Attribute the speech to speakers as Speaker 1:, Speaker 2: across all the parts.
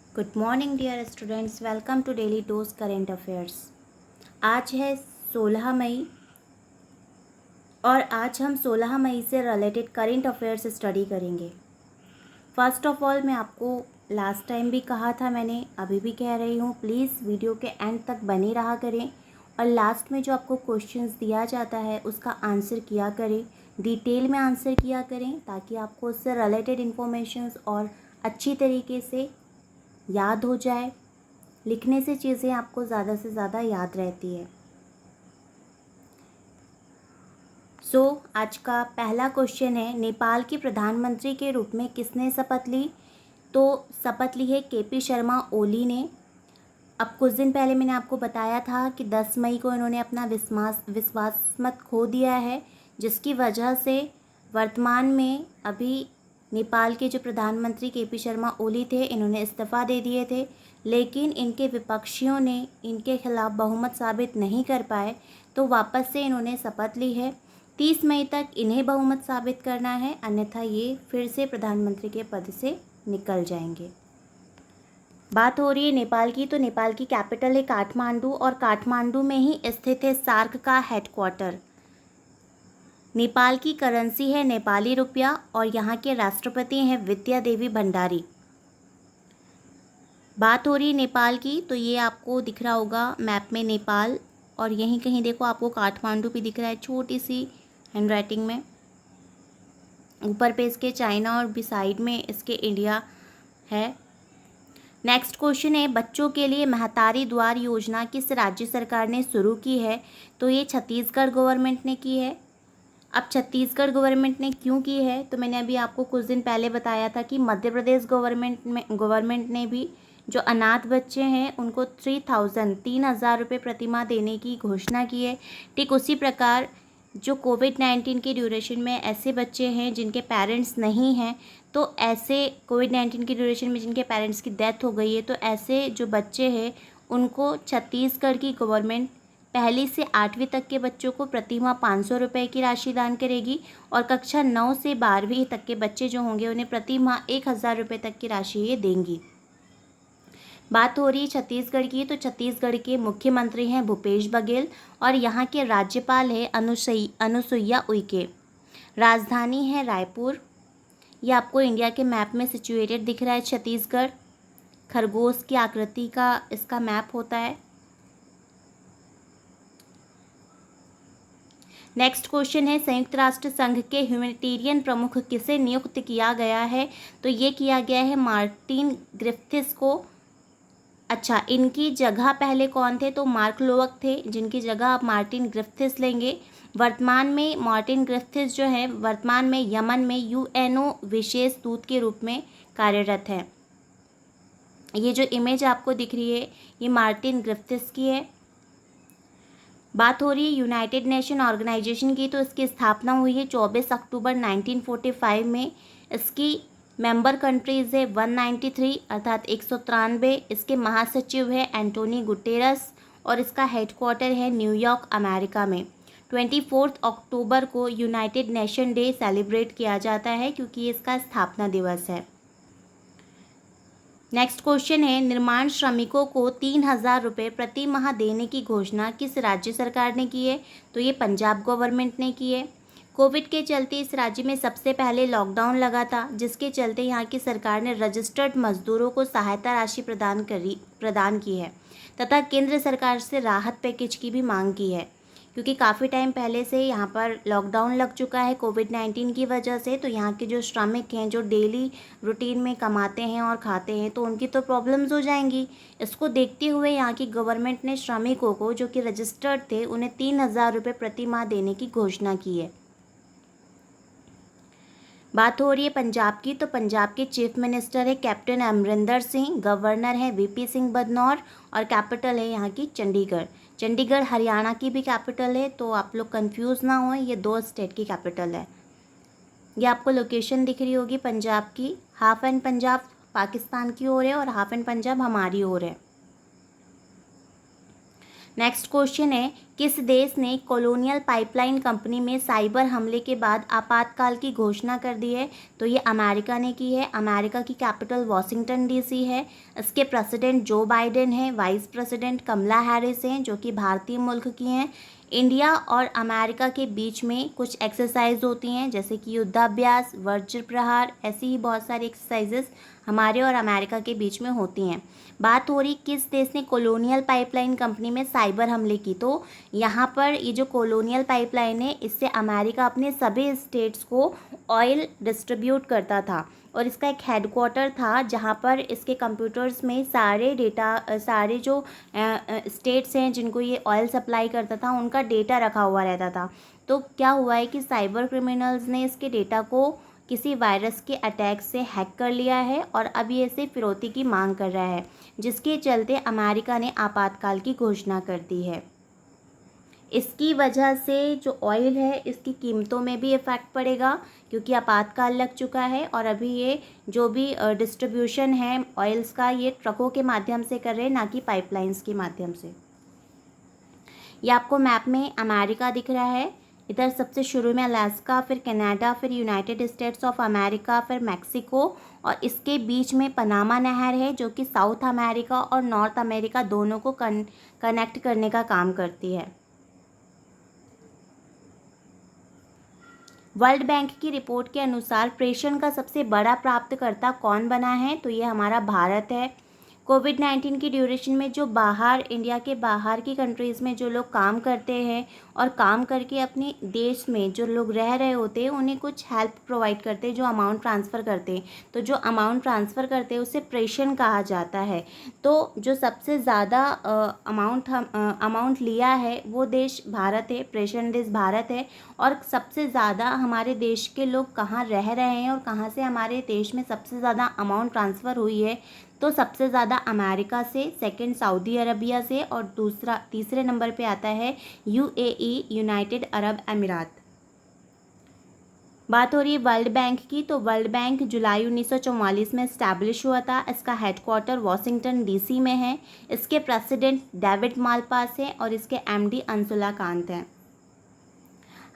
Speaker 1: Good morning dear students, welcome to daily dose current affairs. आज है 16 मई और आज हम 16 मई से रिलेटेड करेंट अफेयर्स स्टडी करेंगे। फर्स्ट ऑफ ऑल मैं आपको लास्ट टाइम भी कहा था, मैंने अभी भी कह रही हूँ, प्लीज़ वीडियो के एंड तक बने रहा करें और लास्ट में जो आपको क्वेश्चंस दिया जाता है उसका आंसर किया करें, डिटेल में आंसर किया करें ताकि आपको उससे रिलेटेड इन्फॉर्मेशंस और अच्छी तरीके से याद हो जाए। लिखने से चीज़ें आपको ज़्यादा से ज़्यादा याद रहती है। आज का पहला क्वेश्चन है, नेपाल के प्रधानमंत्री के रूप में किसने शपथ ली? तो शपथ ली है केपी शर्मा ओली ने। अब कुछ दिन पहले मैंने आपको बताया था कि 10 मई को इन्होंने अपना विश्वास मत खो दिया है, जिसकी वजह से वर्तमान में अभी नेपाल के जो प्रधानमंत्री केपी शर्मा ओली थे, इन्होंने इस्तीफ़ा दे दिए थे, लेकिन इनके विपक्षियों ने इनके खिलाफ बहुमत साबित नहीं कर पाए, तो वापस से इन्होंने शपथ ली है। 30 मई तक इन्हें बहुमत साबित करना है, अन्यथा ये फिर से प्रधानमंत्री के पद से निकल जाएंगे। बात हो रही है नेपाल की, तो नेपाल की कैपिटल है काठमांडू और काठमांडू में ही स्थित है सार्क का हेडक्वार्टर। नेपाल की करेंसी है नेपाली रुपया और यहाँ के राष्ट्रपति हैं विद्या देवी भंडारी। बात हो रही है नेपाल की, तो ये आपको दिख रहा होगा मैप में नेपाल, और यहीं कहीं देखो आपको काठमांडू भी दिख रहा है छोटी सी हैंडराइटिंग में। ऊपर पे इसके चाइना और बिसाइड में इसके इंडिया है। नेक्स्ट क्वेश्चन है, बच्चों के लिए महतारी द्वार योजना किस राज्य सरकार ने शुरू की है? तो ये छत्तीसगढ़ गवर्नमेंट ने की है। अब छत्तीसगढ़ गवर्नमेंट ने क्यों की है, तो मैंने अभी आपको कुछ दिन पहले बताया था कि मध्य प्रदेश गवर्नमेंट ने भी जो अनाथ बच्चे हैं उनको 3,000 रुपये प्रतिमाह देने की घोषणा की है। ठीक उसी प्रकार जो कोविड-19 के ड्यूरेशन में ऐसे बच्चे हैं जिनके पेरेंट्स नहीं हैं, तो ऐसे कोविड-19 की ड्यूरेशन में जिनके पेरेंट्स की डेथ हो गई है, तो ऐसे जो बच्चे हैं उनको छत्तीसगढ़ की गवर्नमेंट पहली से 8वीं तक के बच्चों को प्रतिमाह 500 रुपये की राशि दान करेगी और कक्षा 9 से 12वीं तक के बच्चे जो होंगे उन्हें प्रतिमाह 1,000 रुपये तक की राशि ये देंगी। बात हो रही है छत्तीसगढ़ की, तो छत्तीसगढ़ के मुख्यमंत्री हैं भूपेश बघेल और यहाँ के राज्यपाल है अनुसुईया उइके। राजधानी है रायपुर। ये आपको इंडिया के मैप में सिचुएटेड दिख रहा है छत्तीसगढ़। खरगोश की आकृति का इसका मैप होता है। नेक्स्ट क्वेश्चन है, संयुक्त राष्ट्र संघ के ह्यूमैनिटेरियन प्रमुख किसे नियुक्त किया गया है? तो ये किया गया है मार्टिन ग्रिफिथ्स को। अच्छा, इनकी जगह पहले कौन थे? तो मार्क लोवक थे, जिनकी जगह आप मार्टिन ग्रिफिथ्स लेंगे। वर्तमान में मार्टिन ग्रिफिथ्स जो है वर्तमान में यमन में यूएनओ विशेष दूत के रूप में कार्यरत हैं। ये जो इमेज आपको दिख रही है ये मार्टिन ग्रिफिथ्स की है। बात हो रही है यूनाइटेड नेशन ऑर्गेनाइजेशन की, तो इसकी स्थापना हुई है 24 अक्टूबर 1945 में। इसकी मेंबर कंट्रीज़ है 193 अर्थात 193। इसके महासचिव है एंटोनी गुटेरस और इसका हेडक्वार्टर है न्यूयॉर्क अमेरिका में। 24 अक्टूबर को यूनाइटेड नेशन डे सेलिब्रेट किया जाता है क्योंकि ये इसका स्थापना दिवस है। नेक्स्ट क्वेश्चन है, निर्माण श्रमिकों को 3,000 रुपये प्रति माह देने की घोषणा किस राज्य सरकार ने की है? तो ये पंजाब गवर्नमेंट ने की है। कोविड के चलते इस राज्य में सबसे पहले लॉकडाउन लगा था, जिसके चलते यहाँ की सरकार ने रजिस्टर्ड मजदूरों को सहायता राशि प्रदान की है तथा केंद्र सरकार से राहत पैकेज की भी मांग की है, क्योंकि काफ़ी टाइम पहले से यहाँ पर लॉकडाउन लग चुका है कोविड-19 की वजह से। तो यहाँ के जो श्रमिक हैं जो डेली रूटीन में कमाते हैं और खाते हैं, तो उनकी तो प्रॉब्लम्स हो जाएंगी। इसको देखते हुए यहाँ की गवर्नमेंट ने श्रमिकों को जो कि रजिस्टर्ड थे उन्हें 3,000 रुपये प्रति माह देने की घोषणा की है। बात हो रही है पंजाब की, तो पंजाब के चीफ मिनिस्टर है कैप्टन अमरिंदर सिंह, गवर्नर है वीपी सिंह बदनौर और कैपिटल है यहाँ की चंडीगढ़। चंडीगढ़ हरियाणा की भी कैपिटल है, तो आप लोग कंफ्यूज ना हो, ये 2 स्टेट की कैपिटल है। ये आपको लोकेशन दिख रही होगी पंजाब की। हाफ एंड पंजाब पाकिस्तान की ओर है और हाफ एंड पंजाब हमारी ओर है। नेक्स्ट क्वेश्चन है, किस देश ने कॉलोनियल पाइपलाइन कंपनी में साइबर हमले के बाद आपातकाल की घोषणा कर दी है? तो ये अमेरिका ने की है। अमेरिका की कैपिटल वॉशिंगटन डीसी है। इसके प्रेसिडेंट जो बाइडेन है, वाइस प्रेसिडेंट कमला हैरिस हैं जो कि भारतीय मुल्क की हैं। इंडिया और अमेरिका के बीच में कुछ एक्सरसाइज होती हैं जैसे कि युद्धाभ्यास, वज्र प्रहार, ऐसी ही बहुत सारी एक्सरसाइजेस हमारे और अमेरिका के बीच में होती हैं। बात हो रही किस देश ने कॉलोनियल पाइपलाइन कंपनी में साइबर हमले की, तो यहाँ पर ये जो कॉलोनियल पाइपलाइन है इससे अमेरिका अपने सभी स्टेट्स को ऑयल डिस्ट्रीब्यूट करता था और इसका एक हेडक्वार्टर था जहाँ पर इसके कंप्यूटर्स में सारे डेटा, सारे जो स्टेट्स हैं जिनको ये ऑयल सप्लाई करता था उनका डेटा रखा हुआ रहता था। तो क्या हुआ है कि साइबर क्रिमिनल्स ने इसके डेटा को किसी वायरस के अटैक से हैक कर लिया है और अब ये इसे फिरौती की मांग कर रहा है, जिसके चलते अमेरिका ने आपातकाल की घोषणा कर दी है। इसकी वजह से जो ऑयल है इसकी कीमतों में भी इफ़ेक्ट पड़ेगा क्योंकि आपातकाल लग चुका है और अभी ये जो भी डिस्ट्रीब्यूशन है ऑयल्स का ये ट्रकों के माध्यम से कर रहे हैं, ना कि पाइपलाइंस के माध्यम से। ये आपको मैप में अमेरिका दिख रहा है, इधर सबसे शुरू में अलास्का, फिर कनाडा, फिर यूनाइटेड स्टेट्स ऑफ अमेरिका, फिर मैक्सिको और इसके बीच में पनामा नहर है जो कि साउथ अमेरिका और नॉर्थ अमेरिका दोनों को कनेक्ट करने का काम करती है। वर्ल्ड बैंक की रिपोर्ट के अनुसार प्रेषण का सबसे बड़ा प्राप्तकर्ता कौन बना है, तो ये हमारा भारत है। कोविड-19 की ड्यूरेशन में जो बाहर, इंडिया के बाहर की कंट्रीज़ में जो लोग काम करते हैं और काम करके अपने देश में जो लोग रह रहे होते हैं उन्हें कुछ हेल्प प्रोवाइड करते हैं, जो अमाउंट ट्रांसफ़र करते हैं। तो जो अमाउंट ट्रांसफ़र करते हैं उसे प्रेषण कहा जाता है। तो जो सबसे ज़्यादा अमाउंट लिया है वो देश भारत है, प्रेषण देश भारत है। और सबसे ज़्यादा हमारे देश के लोग कहाँ रह रहे हैं और कहाँ से हमारे देश में सबसे ज़्यादा अमाउंट ट्रांसफ़र हुई है, तो सबसे ज़्यादा अमेरिका से, सेकंड सऊदी अरबिया से और तीसरे नंबर पे आता है यूएई, यूनाइटेड अरब अमीरात। बात हो रही है वर्ल्ड बैंक की, तो वर्ल्ड बैंक जुलाई 1944 में इस्टेब्लिश हुआ था। इसका हेडक्वार्टर वॉशिंगटन डीसी में है। इसके प्रेसिडेंट डेविड मालपास हैं और इसके एमडी अंशुला कांत हैं।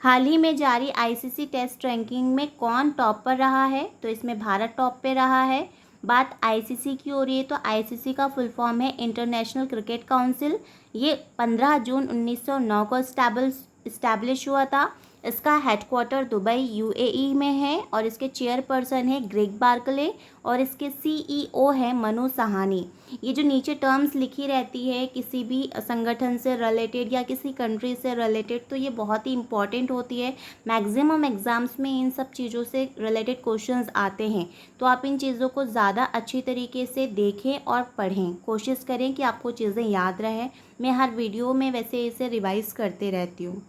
Speaker 1: हाल ही में जारी आईसीसी टेस्ट रैंकिंग में कौन टॉप पर रहा है, तो इसमें भारत टॉप पे रहा है। बात आईसीसी की हो रही है तो आईसीसी का फुल फॉर्म है इंटरनेशनल क्रिकेट काउंसिल। ये 15 जून 1909 को इस्टेब्लिश हुआ था। इसका हेडक्वार्टर दुबई यूएई में है और इसके चेयरपर्सन है ग्रेग बार्कले और इसके सीईओ है मनु सहानी। ये जो नीचे टर्म्स लिखी रहती है किसी भी संगठन से रिलेटेड या किसी कंट्री से रिलेटेड, तो ये बहुत ही इंपॉर्टेंट होती है। मैक्सिमम एग्ज़ाम्स में इन सब चीज़ों से रिलेटेड क्वेश्चंस आते हैं, तो आप इन चीज़ों को ज़्यादा अच्छी तरीके से देखें और पढ़ें। कोशिश करें कि आपको चीज़ें याद रहें। मैं हर वीडियो में वैसे इसे रिवाइज करते रहती हूँ।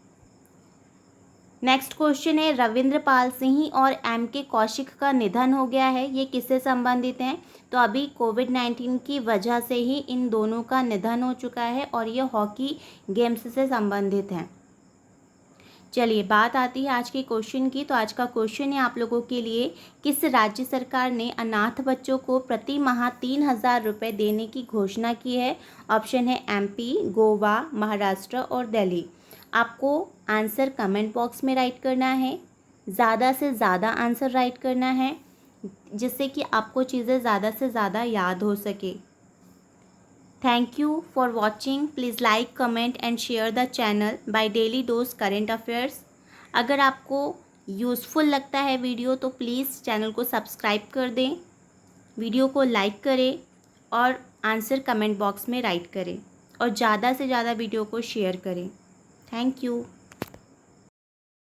Speaker 1: नेक्स्ट क्वेश्चन है, रविंद्र पाल सिंह और एम के कौशिक का निधन हो गया है, ये किससे संबंधित हैं? तो अभी कोविड-19 की वजह से ही इन दोनों का निधन हो चुका है और ये हॉकी गेम्स से संबंधित हैं। चलिए बात आती है आज के क्वेश्चन की। तो आज का क्वेश्चन है आप लोगों के लिए, किस राज्य सरकार ने अनाथ बच्चों को प्रति माह 3,000 रुपये देने की घोषणा की है? ऑप्शन है एमपी, गोवा, महाराष्ट्र और दिल्ली। आपको आंसर कमेंट बॉक्स में राइट करना है, ज़्यादा से ज़्यादा आंसर राइट करना है जिससे कि आपको चीज़ें ज़्यादा से ज़्यादा याद हो सके। Thank you for watching. Please like, comment and share the channel bye daily dose current affairs. अगर आपको यूज़फुल लगता है वीडियो तो प्लीज़ चैनल को सब्सक्राइब कर दें, वीडियो को लाइक करें और आंसर कमेंट बॉक्स में राइट करें और ज़्यादा से ज़्यादा वीडियो को शेयर करें। Thank you.